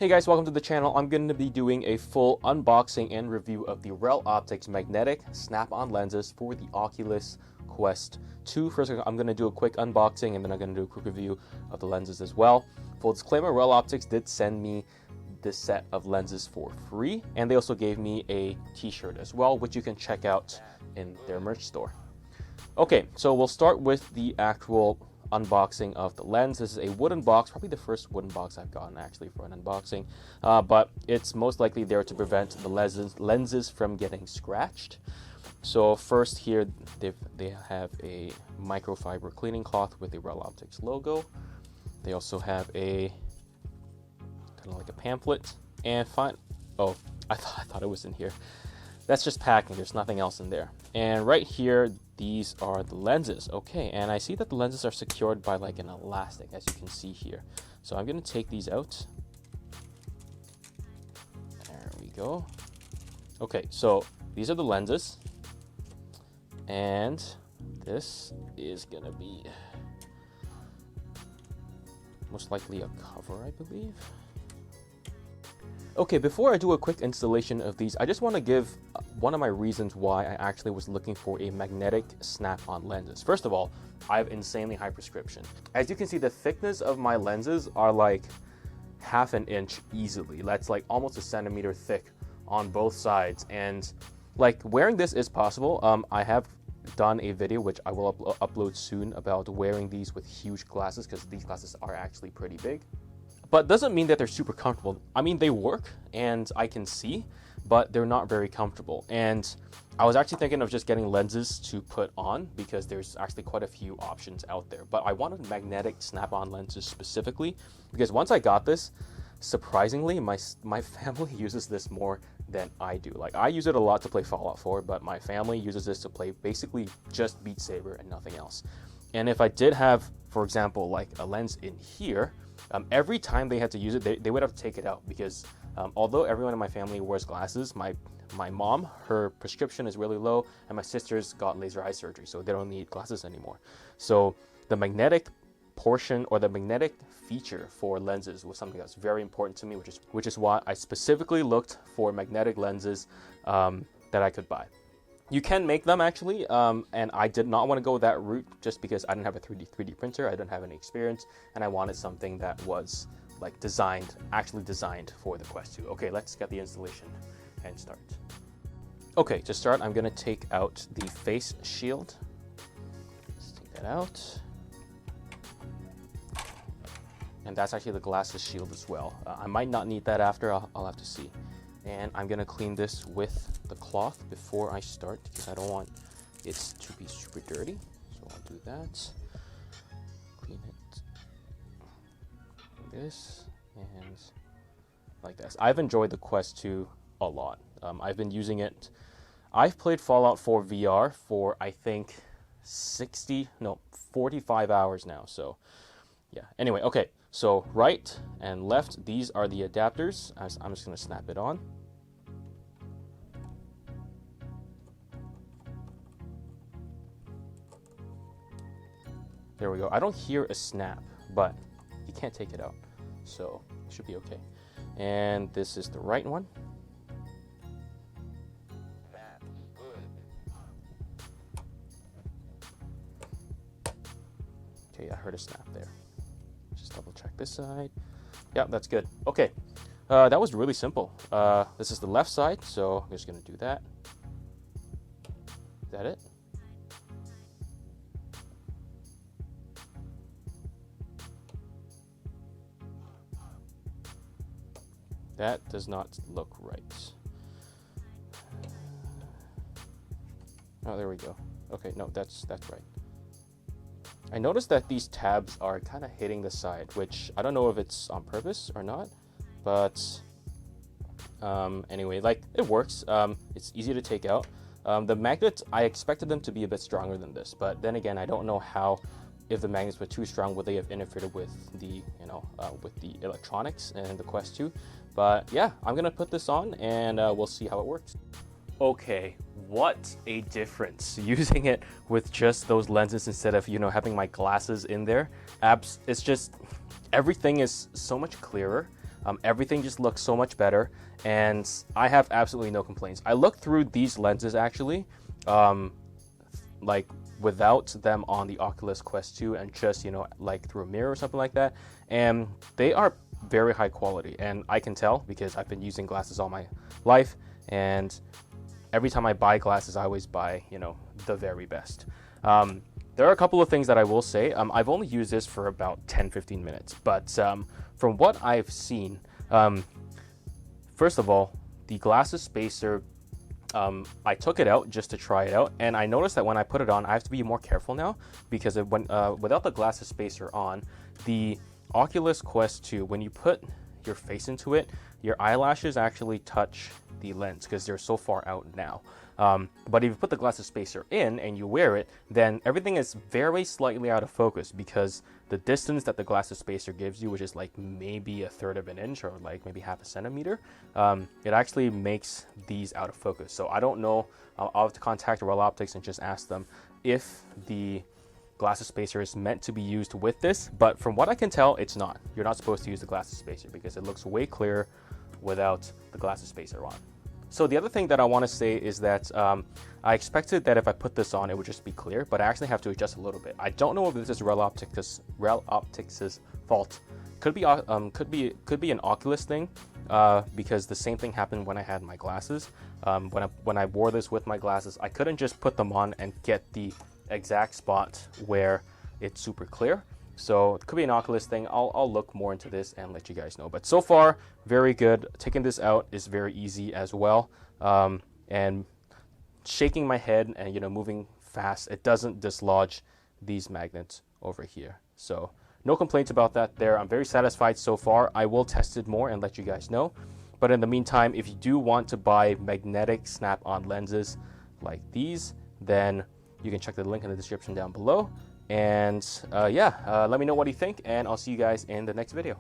Hey guys, welcome to the channel. I'm going to be doing a full unboxing and review of the Reloptix magnetic snap-on lenses for the Oculus Quest 2. First, I'm going to do a quick unboxing and then I'm going to do a quick review of the lenses as well. Full disclaimer, Reloptix did send me this set of lenses for free, and they also gave me a t-shirt as well, which you can check out in their merch store. Okay, so we'll start with the actual unboxing of the lens. This is a wooden box, probably the first wooden box I've gotten actually for an unboxing, but it's most likely there to prevent the lenses from getting scratched. So first here they have a microfiber cleaning cloth with a Reloptix logo. They also have a kind of like a pamphlet, and oh, I thought it was in here. That's just packing, there's nothing else in there. And right here, these are the lenses. Okay, and I see that the lenses are secured by like an elastic, as you can see here. So I'm gonna take these out. There we go. Okay, so these are the lenses. And this is gonna be most likely a cover, I believe. Okay, before I do a quick installation of these, I just want to give one of my reasons why I actually was looking for a magnetic snap-on lenses. First of all, I have insanely high prescription. As you can see, the thickness of my lenses are like half an inch easily. That's like almost a centimeter thick on both sides. And like wearing this is possible. I have done a video which I will upload soon about wearing these with huge glasses, because these glasses are actually pretty big. But doesn't mean that they're super comfortable. I mean, they work and I can see, but they're not very comfortable. And I was actually thinking of just getting lenses to put on, because there's actually quite a few options out there. But I wanted magnetic snap-on lenses specifically, because once I got this, surprisingly, my family uses this more than I do. Like, I use it a lot to play Fallout 4, but my family uses this to play basically just Beat Saber and nothing else. And if I did have, for example, like a lens in here, every time they had to use it, they would have to take it out, because although everyone in my family wears glasses, my mom, her prescription is really low, and my sisters got laser eye surgery, so they don't need glasses anymore. So the magnetic portion, or the magnetic feature for lenses, was something that's very important to me, which is why I specifically looked for magnetic lenses that I could buy. You can make them actually, and I did not want to go that route just because I didn't have a 3D printer, I didn't have any experience, and I wanted something that was like actually designed for the Quest 2. Okay, let's get the installation and start. Okay, to start, I'm gonna take out the face shield. Let's take that out. And that's actually the glasses shield as well. I might not need that after, I'll have to see. And I'm gonna clean this with the cloth before I start, because I don't want it to be super dirty. So I'll do that. Clean it. Like this and like this. I've enjoyed the Quest 2 a lot. I've been using it. I've played Fallout 4 VR for I think 45 hours now. So yeah. Anyway, okay. So right and left, these are the adapters. I'm just gonna snap it on. There we go. I don't hear a snap, but you can't take it out, so it should be okay. And this is the right one. Okay, I heard a snap there. Just double check this side. Yeah, that's good. Okay, that was really simple. This is the left side, so I'm just gonna do that. Is that it? That does not look right. Oh, there we go. Okay, no, that's right. I noticed that these tabs are kind of hitting the side, which I don't know if it's on purpose or not, but anyway, like, it works. It's easy to take out. The magnets, I expected them to be a bit stronger than this, but then again, I don't know how, if the magnets were too strong, would they have interfered with the, with the electronics and the Quest 2. But yeah, I'm gonna put this on and we'll see how it works. Okay, what a difference using it with just those lenses instead of, having my glasses in there. It's just, everything is so much clearer. Everything just looks so much better, and I have absolutely no complaints. I looked through these lenses actually, like without them on the Oculus Quest 2 and just, you know, like through a mirror or something like that, and they are very high quality, and I can tell because I've been using glasses all my life, and every time I buy glasses, I always buy, you know, the very best. There are a couple of things that I will say. I've only used this for about 10-15 minutes, but from what I've seen, first of all, the glasses spacer, I took it out just to try it out, and I noticed that when I put it on, I have to be more careful now, because without the glasses spacer on, the Oculus Quest 2, when you put your face into it, your eyelashes actually touch the lens because they're so far out now. But if you put the glasses spacer in and you wear it, then everything is very slightly out of focus, because the distance that the glasses spacer gives you, which is like maybe 1/3 of an inch or like maybe 1/2 centimeter, it actually makes these out of focus. So I don't know. I'll have to contact Reloptix and just ask them if the glasses spacer is meant to be used with this, but from what I can tell, it's not. You're not supposed to use the glasses spacer because it looks way clearer without the glasses spacer on. So the other thing that I want to say is that I expected that if I put this on, it would just be clear, but I actually have to adjust a little bit. I don't know if this is Reloptix's fault. Could be an Oculus thing, because the same thing happened when I had my glasses. When I wore this with my glasses, I couldn't just put them on and get the exact spot where it's super clear. So it could be an Oculus thing. I'll look more into this and let you guys know. But so far, very good. Taking this out is very easy as well. And shaking my head and, you know, moving fast, it doesn't dislodge these magnets over here. So no complaints about that there. I'm very satisfied so far. I will test it more and let you guys know. But in the meantime, if you do want to buy magnetic snap-on lenses like these, then you can check the link in the description down below. And let me know what you think, and I'll see you guys in the next video.